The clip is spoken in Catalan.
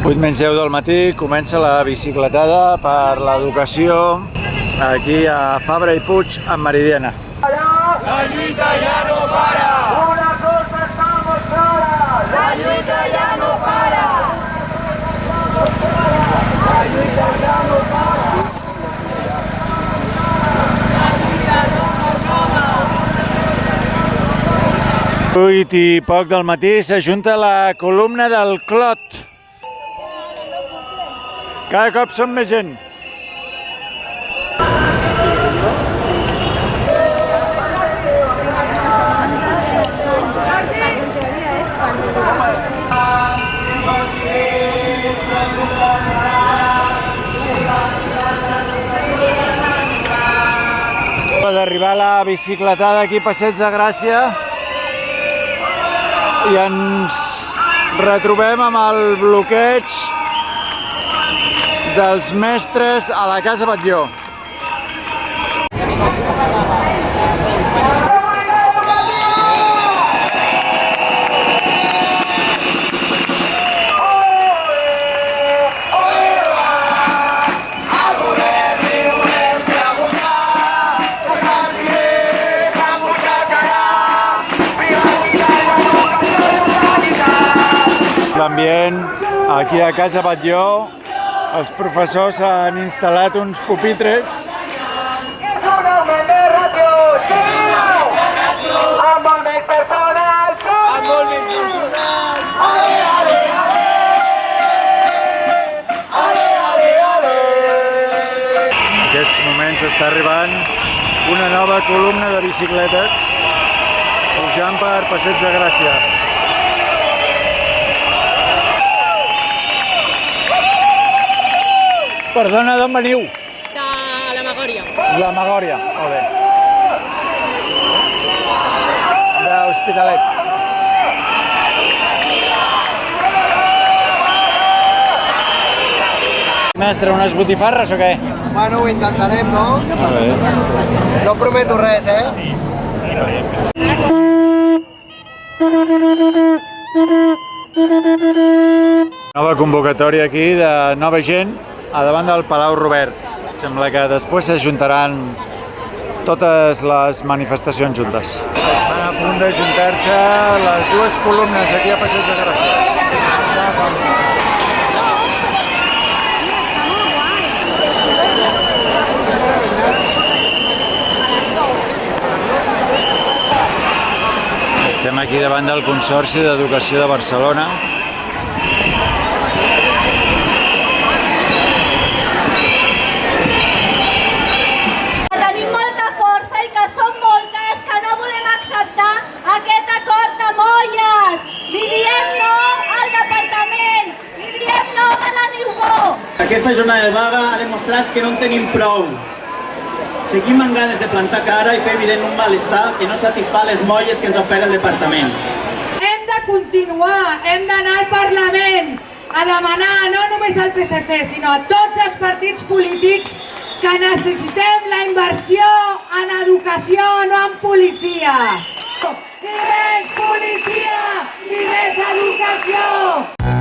8:10 del matí comença la bicicletada per l'educació aquí a Fabra i Puig, en Meridiana. La lluita ja no para! Una cosa està molt clara! La lluita ja no para! La lluita ja no para! Vuit i poc del matí s'ajunta la columna del Clot. Cada cop som més gent. D'arribar a la bicicletada aquí a Passeig de Gràcia i ens retrobem amb el bloqueig dels mestres a la Casa Batlló. L'ambient aquí a Casa Batlló, els professors han instal·lat uns pupitres. És un augment de ràtio! Amb molt més personal! Amb molt més personal! Ale, ale, ale! Ale, ale, ale! En aquests moments està arribant una nova columna de bicicletes pujant per Passeig de Gràcia. Perdona, d'on veniu? De la Magòria. La Magòria, molt bé. D'Hospitalet. Mestre, unes botifarres o què? Bueno, ho intentarem, no? Molt bé. No prometo res, eh? Nova convocatòria aquí de nova gent a davant del Palau Robert. Sembla que després s'ajuntaran totes les manifestacions juntes. Estan a punt d'ajuntar-se les dues columnes aquí a Passeig de Gràcia. Estem aquí davant del Consorci d'Educació de Barcelona. Tenim molta força i que som moltes que no volem acceptar aquest acord de molles. Li diem no al departament, li diem no a la Niubó. Aquesta jornada de vaga ha demostrat que no en tenim prou. Seguim amb ganes de plantar cara i fer evident un malestar que no satisfà les molles que ens ofereix el departament. Hem de continuar, hem d'anar al Parlament a demanar no només al PSC, sinó a tots els partits polítics que necessitem la inversió en educació, no en policia. Ni més policia, ni més educació!